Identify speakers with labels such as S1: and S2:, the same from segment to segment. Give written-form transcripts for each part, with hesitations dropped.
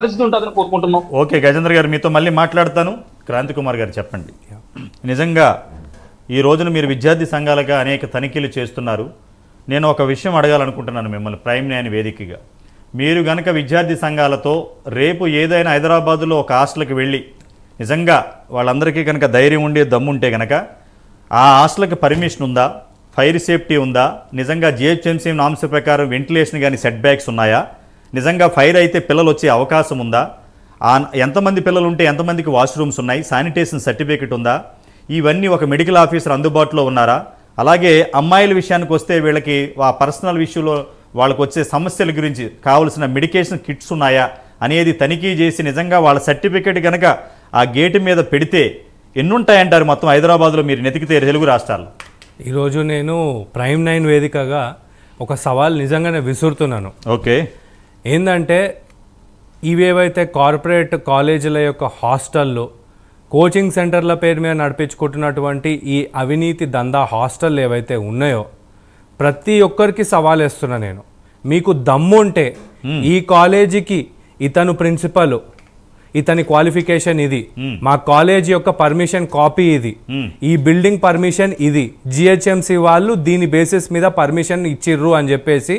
S1: పరిస్థితి ఉంటుందని కోరుకుంటున్నాం.
S2: ఓకే గజేంద్ర గారు, మీతో మళ్ళీ మాట్లాడతాను. క్రాంతి కుమార్ గారు చెప్పండి, నిజంగా ఈ రోజున మీరు విద్యార్థి సంఘాలుగా అనేక తనిఖీలు చేస్తున్నారు. నేను ఒక విషయం అడగాలనుకుంటున్నాను మిమ్మల్ని ప్రైమ్ నైన్ వేదికగా. మీరు గనక విద్యార్థి సంఘాలతో రేపు ఏదైనా హైదరాబాదులో ఒక హాస్టల్కి వెళ్ళి నిజంగా వాళ్ళందరికీ కనుక ధైర్యం ఉండే దమ్ముంటే కనుక ఆ హాస్టల్కి పర్మిషన్ ఉందా, ఫైర్ సేఫ్టీ ఉందా, నిజంగా జిహెచ్ఎంసీ నామ్స్ ప్రకారం వెంటిలేషన్ కానీ సెట్ బ్యాక్స్ ఉన్నాయా, నిజంగా ఫైర్ అయితే పిల్లలు వచ్చే అవకాశం ఉందా, ఎంతమంది పిల్లలు ఉంటే ఎంతమందికి వాష్రూమ్స్ ఉన్నాయి, శానిటేషన్ సర్టిఫికేట్ ఉందా, ఇవన్నీ ఒక మెడికల్ ఆఫీసర్ అందుబాటులో ఉన్నారా, అలాగే అమ్మాయిల విషయానికి వస్తే వీళ్ళకి ఆ పర్సనల్ విషయంలో వాళ్ళకు వచ్చే సమస్యల గురించి కావలసిన మెడికేషన్ కిట్స్ ఉన్నాయా అనేది తనిఖీ చేసి నిజంగా వాళ్ళ సర్టిఫికేట్ కనుక ఆ గేటు మీద పెడితే ఎన్నుంటాయంటారు మొత్తం హైదరాబాద్లో మీరు నెతికితే తెలుగు రాష్ట్రాల్లో?
S3: ఈరోజు నేను ప్రైమ్ నైన్ వేదికగా ఒక సవాల్ నిజంగానే విసురుతున్నాను.
S2: ఓకే,
S3: ఏంటంటే ఇవేవైతే కార్పొరేట్ కాలేజీల యొక్క హాస్టల్లో కోచింగ్ సెంటర్ల పేరు మీద నడిపించుకుంటున్నటువంటి ఈ అవినీతి దందా హాస్టల్ ఏవైతే ఉన్నాయో ప్రతి ఒక్కరికి సవాల్ వేస్తున్నా నేను. మీకు దమ్ముంటే ఈ కాలేజీకి ఇతను ప్రిన్సిపల్, ఇతని క్వాలిఫికేషన్ ఇది, మా కాలేజ్ యొక్క పర్మిషన్ కాపీ ఇది, ఈ బిల్డింగ్ పర్మిషన్ ఇది, జిహెచ్ఎంసి వాళ్ళు దీని బేసిస్ మీద పర్మిషన్ ఇచ్చిర్రు అని చెప్పేసి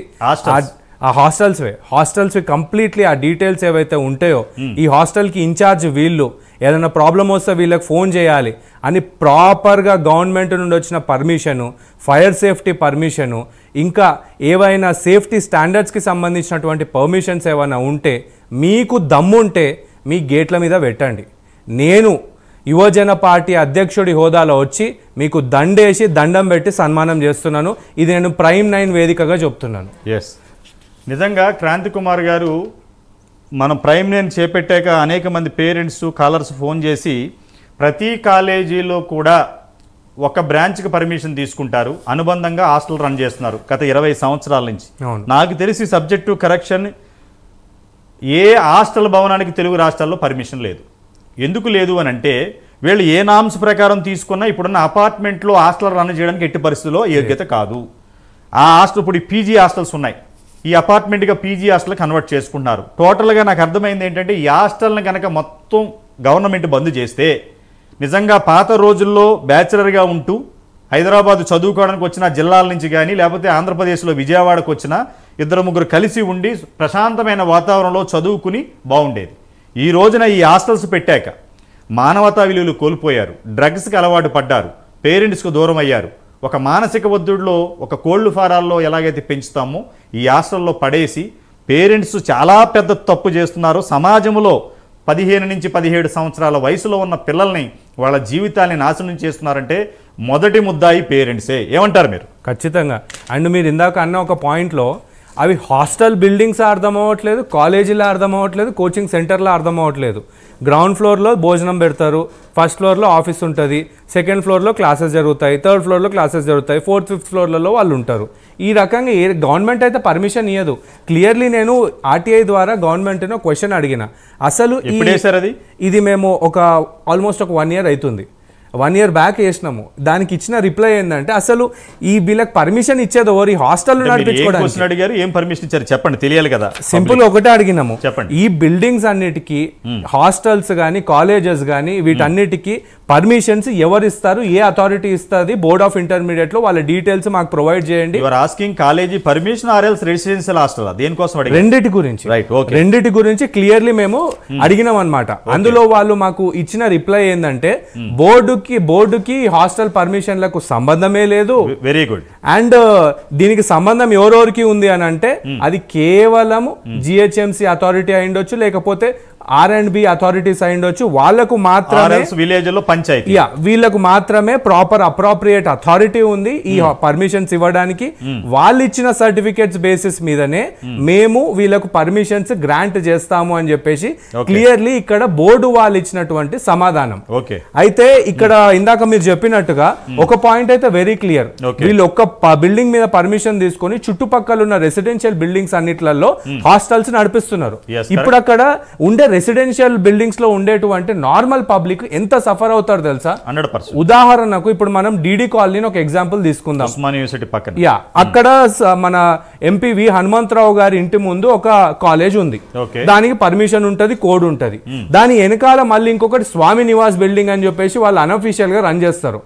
S3: ఆ హాస్టల్స్ కంప్లీట్లీ ఆ డీటెయిల్స్ ఏవైతే ఉంటాయో ఈ హాస్టల్కి ఇన్ఛార్జ్ వీళ్ళు, ఏదైనా ప్రాబ్లం వస్తే వీళ్ళకి ఫోన్ చేయాలి అని ప్రాపర్గా గవర్నమెంట్ నుండి వచ్చిన పర్మిషను, ఫైర్ సేఫ్టీ పర్మిషను, ఇంకా ఏవైనా సేఫ్టీ స్టాండర్డ్స్కి సంబంధించినటువంటి పర్మిషన్స్ ఏమైనా ఉంటే మీకు దమ్ముంటే మీ గేట్ల మీద పెట్టండి. నేను యువజన పార్టీ అధ్యక్షుడి హోదాలో వచ్చి మీకు దండేసి దండం పెట్టి సన్మానం చేస్తున్నాను. ఇది నేను ప్రైమ్ నైన్ వేదికగా చెప్తున్నాను.
S2: ఎస్, నిజంగా క్రాంతి కుమార్ గారు, మనం ప్రైమ్ నైన్ చేపట్టాక అనేక మంది పేరెంట్స్ కాలర్స్ ఫోన్ చేసి ప్రతి కాలేజీలో కూడా ఒక బ్రాంచ్కి పర్మిషన్ తీసుకుంటారు, అనుబంధంగా హాస్టల్ రన్ చేస్తున్నారు గత 20 సంవత్సరాల నుంచి. నాకు తెలిసి సబ్జెక్టు కరెక్షన్ ఏ హాస్టల్ భవనానికి తెలుగు రాష్ట్రాల్లో పర్మిషన్ లేదు. ఎందుకు లేదు అని అంటే వీళ్ళు ఏ నామ్స్ ప్రకారం తీసుకున్నా ఇప్పుడున్న అపార్ట్మెంట్లో హాస్టల్ రన్ చేయడానికి ఎట్టి పరిస్థితుల్లో యోగ్యత కాదు. ఆ హాస్టల్ ఇప్పుడు పీజీ హాస్టల్స్ ఉన్నాయి, ఈ అపార్ట్మెంట్గా పీజీ హాస్టల్ కన్వర్ట్ చేసుకుంటున్నారు. టోటల్గా నాకు అర్థమైంది ఏంటంటే ఈ హాస్టల్ని కనుక మొత్తం గవర్నమెంట్ బంద్ చేస్తే నిజంగా పాత రోజుల్లో బ్యాచిలర్గా ఉంటూ హైదరాబాద్ చదువుకోవడానికి వచ్చిన జిల్లాల నుంచి కానీ లేకపోతే ఆంధ్రప్రదేశ్లో విజయవాడకు వచ్చిన 2-3 కలిసి ఉండి ప్రశాంతమైన వాతావరణంలో చదువుకుని బాగుండేది. ఈ రోజున ఈ హాస్టల్స్ పెట్టాక మానవతా విలువలు కోల్పోయారు, డ్రగ్స్కి అలవాటు పడ్డారు, పేరెంట్స్కు దూరం అయ్యారు. ఒక మానసిక ఒత్తిడిలో ఒక కోళ్లు ఫారాల్లో ఎలాగైతే పెంచుతామో ఈ హాస్టల్లో పడేసి పేరెంట్స్ చాలా పెద్ద తప్పు చేస్తున్నారు. సమాజంలో 15 నుంచి 17 సంవత్సరాల వయసులో ఉన్న పిల్లల్ని వాళ్ళ జీవితాన్ని నాశనం చేస్తున్నారంటే మొదటి ముద్దాయి పేరెంట్సే. ఏమంటారు మీరు?
S3: ఖచ్చితంగా. అండ్ మీరు ఇందాక అన్న ఒక పాయింట్లో అవి హాస్టల్ బిల్డింగ్స్ అర్థం అవ్వట్లేదు, కాలేజీలో అర్థం అవ్వట్లేదు, కోచింగ్ సెంటర్లో అర్థం అవ్వట్లేదు. గ్రౌండ్ ఫ్లోర్లో భోజనం పెడతారు, ఫస్ట్ ఫ్లోర్లో ఆఫీస్ ఉంటుంది, సెకండ్ ఫ్లోర్లో క్లాసెస్ జరుగుతాయి, థర్డ్ ఫ్లోర్లో క్లాసెస్ జరుగుతాయి, 4th, 5th ఫ్లోర్లలో వాళ్ళు ఉంటారు. ఈ రకంగా గవర్నమెంట్ అయితే పర్మిషన్ ఇవ్వదు. క్లియర్లీ నేను ఆర్టీఐ ద్వారా గవర్నమెంట్ను క్వశ్చన్ అడిగిన, అసలు ఇది మేము ఆల్మోస్ట్ ఒక 1 year అవుతుంది, 1 year బ్యాక్ వేసినాము. దానికి ఇచ్చిన రిప్లై ఏంటంటే అసలు ఈ వీళ్ళకి పర్మిషన్ ఇచ్చేది ఎవరు? ఈ హాస్టల్
S2: అడిగారు, ఏం పర్మిషన్ ఇచ్చారు చెప్పండి, తెలియాలి కదా.
S3: సింపుల్ ఒకటే అడిగినాము, చెప్పండి. ఈ బిల్డింగ్స్ అన్నిటికీ, హాస్టల్స్ కానీ కాలేజెస్ కానీ వీటన్నిటికీ పర్మిషన్స్ ఎవరు ఇస్తారు, ఏ అథారిటీ ఇస్తుంది? బోర్డ్ ఆఫ్ ఇంటర్మీడియట్ లో వాళ్ళ డీటెయిల్స్ మాకు ప్రొవైడ్ చేయండి.
S2: College permission or else residential hostel, దేనికోసం?
S3: రెండిటి గురించి క్లియర్లీ మేము అడిగినాం అనమాట. అందులో వాళ్ళు మాకు ఇచ్చిన రిప్లై ఏంటంటే బోర్డుకి హాస్టల్ పర్మిషన్లకు సంబంధమే లేదు.
S2: Very good.
S3: అండ్ దీనికి సంబంధం ఎవరెవరికి ఉంది అని అంటే అది కేవలం జిహెచ్ఎంసి అథారిటీ అయి ఉండొచ్చు, లేకపోతే R&B అథారిటీస్ అయి ఉండొచ్చు. వాళ్ళకు మాత్రమే
S2: విలేజ్ లో పంచాయతీ,
S3: వీళ్ళకు మాత్రమే ప్రాపర్ అప్రోప్రియేట్ అథారిటీ ఉంది ఈ పర్మిషన్స్ ఇవ్వడానికి. వాళ్ళు ఇచ్చిన సర్టిఫికేట్స్ బేసిస్ మీదనే మేము వీళ్ళకు పర్మిషన్స్ గ్రాంట్ చేస్తాము అని చెప్పేసి క్లియర్లీ ఇక్కడ బోర్డు వాళ్ళు ఇచ్చినటువంటి సమాధానం. అయితే ఇక్కడ ఇందాక మీరు చెప్పినట్టుగా ఒక పాయింట్ అయితే వెరీ క్లియర్, వీళ్ళు ఒక్క బిల్డింగ్ మీద పర్మిషన్ తీసుకొని చుట్టుపక్కల ఉన్న రెసిడెన్షియల్ బిల్డింగ్స్ అన్నిట్లలో హాస్టల్స్ నడిపిస్తున్నారు. ఇప్పుడు అక్కడ ఉండే రెసిడెన్షియల్ బిల్డింగ్స్ లో ఉండేటువంటి నార్మల్ పబ్లిక్ ఎంత సఫర్ అవుతారు తెలుసా?
S2: 100%.
S3: ఉదాహరణకు ఇప్పుడు మనం డిడి కాలనీ ఒక ఎగ్జాంపుల్ తీసుకుందాం.
S2: ఉస్మానియా యూనివర్సిటీ పక్కన.
S3: యా, అక్కడ మన ఎంపీవి హనుమంతరావు గారి ఇంటి ముందు ఒక కాలేజ్ ఉంది. దానికి పర్మిషన్ ఉంటది, కోడ్ ఉంటది. దాని వెనకాల మళ్ళీ ఇంకొకటి స్వామి నివాస్ బిల్డింగ్ అని చెప్పేసి వాళ్ళు అనఫీషియల్ గా రన్ చేస్తారు.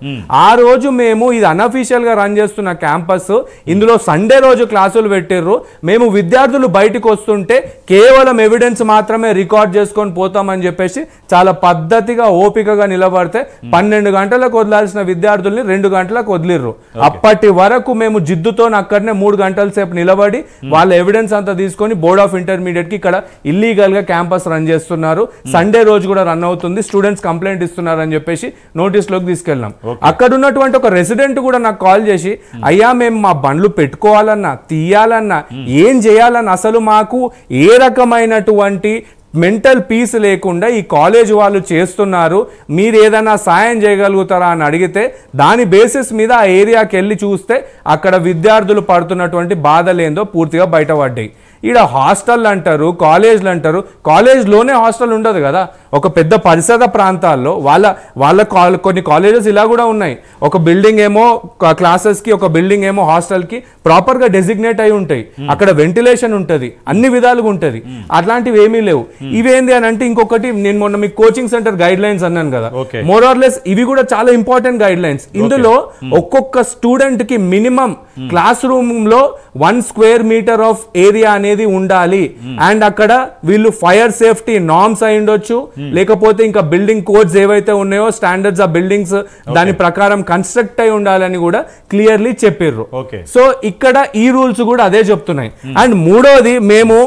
S3: ఆ రోజు మేము ఇది అనఫీషియల్ గా రన్ చేస్తున్న క్యాంపస్, ఇందులో సండే రోజు క్లాసులు పెట్టిర్రు. మేము విద్యార్థులు బయటకు వస్తుంటే కేవలం ఎవిడెన్స్ మాత్రమే రికార్డ్ చేసుకొని పోతామని చెప్పేసి చాలా పద్ధతిగా ఓపికగా నిలబడితే 12 గంటలకు వదలాల్సిన విద్యార్థుల్ని 2 గంటలకు వదిలిర్రు. అప్పటి వరకు మేము జిద్దుతో అక్కడనే 3 గంటల సేపు నిలబడి వాళ్ళ ఎవిడెన్స్ అంతా తీసుకొని బోర్డ్ ఆఫ్ ఇంటర్మీడియట్ కి ఇక్కడ ఇల్లీగల్ గా క్యాంపస్ రన్ చేస్తున్నారు, సండే రోజు కూడా రన్ అవుతుంది, స్టూడెంట్స్ కంప్లైంట్ ఇస్తున్నారు అని చెప్పేసి నోటీస్ లోకి తీసుకెళ్ళాం. అక్కడ ఉన్నటువంటి ఒక రెసిడెంట్ కూడా నాకు కాల్ చేసి, అయ్యా మేము మా బండ్లు పెట్టుకోవాలన్నా తీయాలన్నా ఏం చేయాలన్నా అసలు మాకు ఏ రకమైనటువంటి మెంటల్ పీస్ లేకుండా ఈ కాలేజ్ వాళ్ళు చేస్తున్నారు, మీరు ఏదైనా సాయం చేయగలుగుతారా అని అడిగితే దాని బేసిస్ మీద ఆ ఏరియాకి వెళ్ళి చూస్తే అక్కడ విద్యార్థులు పడుతున్నటువంటి బాధలేందో పూర్తిగా బయటపడ్డాయి. ఈడ హాస్టల్ అంటారు, కాలేజ్లు అంటారు, కాలేజ్లోనే హాస్టల్ ఉండదు కదా. ఒక పెద్ద పరిసర ప్రాంతాల్లో వాళ్ళ కొన్ని కాలేజెస్ ఇలా కూడా ఉన్నాయి. ఒక బిల్డింగ్ ఏమో క్లాసెస్కి, ఒక బిల్డింగ్ ఏమో హాస్టల్కి ప్రాపర్గా డెసిగ్నేట్ అయి ఉంటాయి. అక్కడ వెంటిలేషన్ ఉంటుంది, అన్ని విధాలుగా ఉంటుంది. అట్లాంటివి ఏమీ లేవు. ఇవేంది అని అంటే ఇంకొకటి, నేను మొన్న మీకు కోచింగ్ సెంటర్ గైడ్ లైన్స్ అన్నాను కదా, మోర్ ఆర్ లెస్ ఇవి కూడా చాలా ఇంపార్టెంట్ గైడ్ లైన్స్. ఇందులో ఒక్కొక్క స్టూడెంట్ కి మినిమం క్లాస్ రూమ్ లో 1 స్క్వేర్ మీటర్ ఆఫ్ ఏరియా అనేది ఉండాలి. అండ్ అక్కడ వీళ్ళు ఫైర్ సేఫ్టీ నార్మ్స్ అయి ఉండొచ్చు, లేకపోతే ఇంకా బిల్డింగ్ కోడ్స్ ఏవైతే ఉన్నాయో స్టాండర్డ్స్ ఆ బిల్డింగ్స్ దాని ప్రకారం కన్స్ట్రక్ట్ అయి ఉండాలని కూడా క్లియర్లీ చెప్పిర్రు. సో ఇక్కడ ఈ రూల్స్ కూడా అదే చెప్తున్నాయి. అండ్ మూడోది, మేము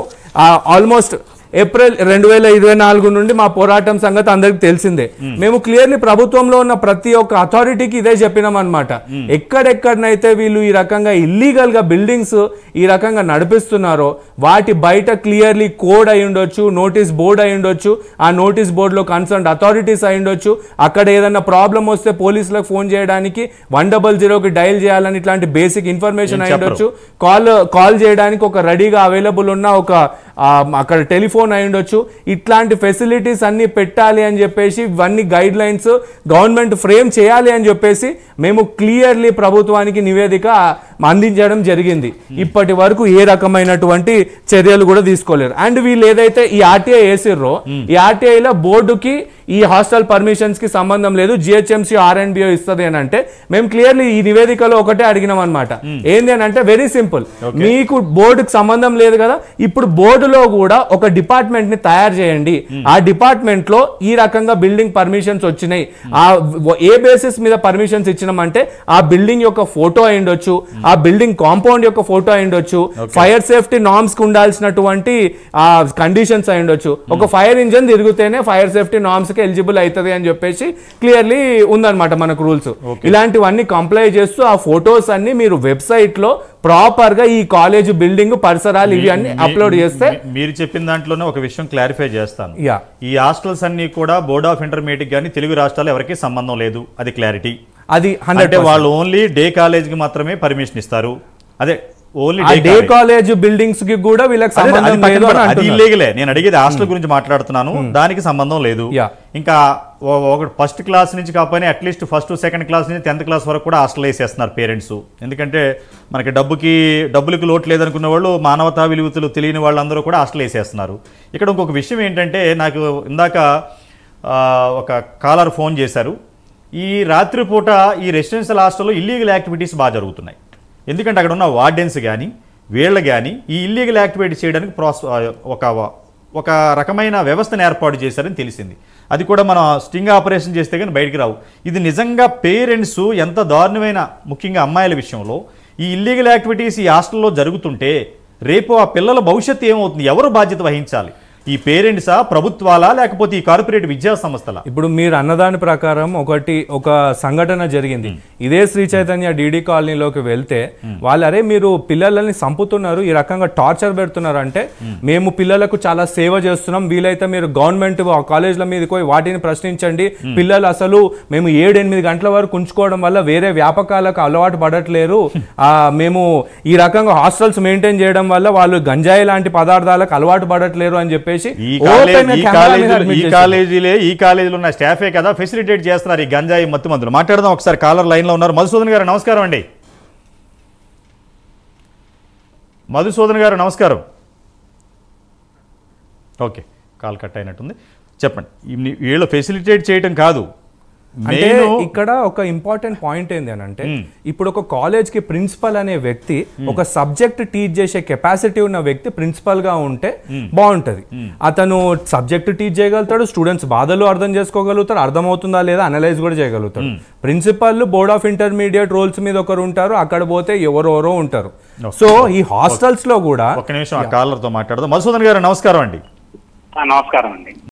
S3: ఆల్మోస్ట్ ఏప్రిల్ 2024 నుండి మా పోరాటం సంగతి అందరికి తెలిసిందే. మేము క్లియర్లీ ప్రభుత్వంలో ఉన్న ప్రతి ఒక్క అథారిటీకి ఇదే చెప్పినాం అనమాట. ఎక్కడెక్కడనైతే వీళ్ళు ఈ రకంగా ఇల్లీగల్ గా బిల్డింగ్స్ ఈ రకంగా నడిపిస్తున్నారో వాటి బయట క్లియర్లీ కోడ్ అయి ఉండొచ్చు, నోటీస్ బోర్డ్ అయి ఉండొచ్చు, ఆ నోటీస్ బోర్డులో కన్సర్న్ అథారిటీస్ అయి ఉండొచ్చు. అక్కడ ఏదైనా ప్రాబ్లం వస్తే పోలీసులకు ఫోన్ చేయడానికి 100కి డయల్ చేయాలని ఇట్లాంటి బేసిక్ ఇన్ఫర్మేషన్ అయి ఉండొచ్చు. కాల్ చేయడానికి ఒక రెడీగా అవైలబుల్ ఉన్న ఒక అక్కడ టెలిఫోన్ అయి ఉండొచ్చు. ఇట్లాంటి ఫెసిలిటీస్ అన్ని పెట్టాలి అని చెప్పేసి ఇవన్నీ గైడ్ లైన్స్ గవర్నమెంట్ ఫ్రేమ్ చేయాలి అని చెప్పేసి మేము క్లియర్లీ ప్రభుత్వానికి నివేదిక అందించడం జరిగింది. ఇప్పటి వరకు ఏ రకమైనటువంటి చర్యలు కూడా తీసుకోలేరు. అండ్ వీళ్ళు ఏదైతే ఈ ఆర్టీఐ వేసిర్రో ఈ ఆర్టీఐలో బోర్డుకి ఈ హాస్టల్ పర్మిషన్స్ కి సంబంధం లేదు, జిహెచ్ఎంసీ ఆర్ఎండ్బిఓ ఇస్తుంది అని అంటే మేము క్లియర్లీ ఈ నివేదికలో ఒకటే అడిగినాం అనమాట. ఏంది అని అంటే వెరీ సింపుల్, మీకు బోర్డుకి సంబంధం లేదు కదా, ఇప్పుడు బోర్డులో కూడా ఒక డిపార్ట్మెంట్ ని తయారు చేయండి. ఆ డిపార్ట్మెంట్ లో ఈ రకంగా బిల్డింగ్ పర్మిషన్స్ వచ్చినాయి, ఏ బేసిస్ మీద పర్మిషన్స్ ఇచ్చినామంటే ఆ బిల్డింగ్ యొక్క ఫోటో అయి ఉండొచ్చు, ఆ బిల్డింగ్ కాంపౌండ్ యొక్క ఫోటో అయి ఉండొచ్చు, ఫైర్ సేఫ్టీ నార్మ్స్ కి ఉండాల్సినటువంటి కండిషన్స్ అయి ఉండొచ్చు. ఒక ఫైర్ ఇంజన్ తిరిగితేనే ఫైర్ సేఫ్టీ నార్మ్స్ ఎలిజిబుల్ అవుతుంది అని చెప్పేసి క్లియర్లీ ఉందన్నమాట మనకు రూల్స్. ఇలాంటివన్నీ కంప్లై చేస్తూ ఆ ఫోటోస్ అన్ని మీరు వెబ్సైట్ లో ప్రాపర్ గా ఈ కాలేజ్ బిల్డింగ్ పరిసరాలు ఇవి అన్ని అప్లోడ్ చేస్తే,
S2: మీరు చెప్పిన దాంట్లోనే ఒక విషయం క్లారిఫై చేస్తాను. ఈ హాస్టల్స్ అన్ని కూడా బోర్డ్ ఆఫ్ ఇంటర్మీడియట్ కానీ తెలుగు రాష్ట్రాలు ఎవరికి సంబంధం లేదు, అది క్లారిటీ.
S3: అది
S2: అంటే వాళ్ళు ఓన్లీ డే కాలేజ్ కి మాత్రమే పర్మిషన్ ఇస్తారు. అదే
S3: డే కాలేజ్ బిల్డింగ్స్ కి కూడా వీళ్ళకి సంబంధం లేదు.
S2: అది ఇల్లీగలే. నేను అడిగేది హాస్టల్ గురించి మాట్లాడుతున్నాను, దానికి సంబంధం లేదు. ఇంకా ఒక ఫస్ట్ క్లాస్ నుంచి కాకపోయినా అట్లీస్ట్ ఫస్ట్ సెకండ్ క్లాస్ నుంచి 10th క్లాస్ వరకు కూడా హాస్టల్ వేసేస్తున్నారు పేరెంట్స్. ఎందుకంటే మనకి డబ్బులకి లోటు లేదనుకున్న వాళ్ళు, మానవతా విలువలు తెలియని వాళ్ళందరూ కూడా హాస్టల్ వేసేస్తున్నారు. ఇక్కడ ఇంకొక విషయం ఏంటంటే, నాకు ఇందాక ఒక కాలర్ ఫోన్ చేశారు, ఈ రాత్రిపూట ఈ రెసిడెన్షియల్ హాస్టల్లో ఇల్లీగల్ యాక్టివిటీస్ బాగా జరుగుతున్నాయి. ఎందుకంటే అక్కడ ఉన్న వార్డెన్స్ కానీ వీళ్ళు కానీ ఈ ఇల్లీగల్ యాక్టివిటీ చేయడానికి ఒక రకమైన వ్యవస్థను ఏర్పాటు చేశారని తెలిసింది. అది కూడా మనం స్టింగ్ ఆపరేషన్ చేస్తే కానీ బయటికి రావు. ఇది నిజంగా పేరెంట్స్ ఎంత దారుణమైన, ముఖ్యంగా అమ్మాయిల విషయంలో ఈ ఇల్లీగల్ యాక్టివిటీస్ ఈ హాస్టల్లో జరుగుతుంటే రేపు ఆ పిల్లల భవిష్యత్తు ఏమవుతుంది, ఎవరు బాధ్యత వహించాలి? ఈ పేరెంట్సా, ప్రభుత్వాలా, లేకపోతే ఈ కార్పొరేట్ విద్యా సంస్థల?
S3: ఇప్పుడు మీరు అన్నదాని ప్రకారం ఒక సంఘటన జరిగింది. ఇదే శ్రీ చైతన్య డిడి కాలనీలోకి వెళ్తే వాళ్ళు, అరే మీరు పిల్లలని చంపుతున్నారు, ఈ రకంగా టార్చర్ పెడుతున్నారు అంటే, మేము పిల్లలకు చాలా సేవ చేస్తున్నాం, వీలైతే మీరు గవర్నమెంట్ కాలేజ్ల మీదకి పోయి వాటిని ప్రశ్నించండి, పిల్లలు అసలు మేము 7-8 గంటల వరకు ఉంచుకోవడం వల్ల వేరే వ్యాపకాలకు అలవాటు పడట్లేరు, మేము ఈ రకంగా హాస్టల్స్ మెయింటైన్ చేయడం వల్ల వాళ్ళు గంజాయి లాంటి పదార్థాలకు అలవాటు పడట్లేరు అని చెప్పి చెప్పేసి
S2: ఈ
S3: open గా camera మీద admit చేశారు.
S2: ఈ కాలేజీలో ఉన్న స్టాఫే కదా ఫెసిలిటేట్ చేస్తున్నారు ఈ గంజాయి మత్తు మందులు. మాట్లాడదాం ఒకసారి. కాలర్ లైన్ లో ఉన్నారు. మధుసూదన్ గారు నమస్కారం అండి. మధుసూదన్ గారు నమస్కారం. ఓకే, కాల్ కట్ అయినట్టుంది. చెప్పండి. వీళ్ళు ఫెసిలిటేట్ చేయటం కాదు,
S3: అంటే ఇక్కడ ఒక ఇంపార్టెంట్ పాయింట్ ఏంది అని అంటే, ఇప్పుడు ఒక కాలేజ్ కి ప్రిన్సిపల్ అనే వ్యక్తి ఒక సబ్జెక్ట్ టీచ్ చేసే కెపాసిటీ ఉన్న వ్యక్తి ప్రిన్సిపల్ గా ఉంటే బాగుంటది. అతను సబ్జెక్ట్ టీచ్ చేయగలుగుతాడు, స్టూడెంట్స్ బాధలు అర్థం చేసుకోగలుగుతాడు, అర్థమవుతుందా లేదా అనలైజ్ కూడా చేయగలుగుతాడు. Principal board of intermediate roles మీద ఒకరు ఉంటారు, అక్కడ పోతే ఎవరెవరో ఉంటారు. సో ఈ హాస్టల్స్ లో కూడా
S2: ఒక నిమిషం ఆ కాలర్ తో మాట్లాడదాం. మధుసూదన్ గారు నమస్కారం అండి.
S1: నమస్కారం అండి.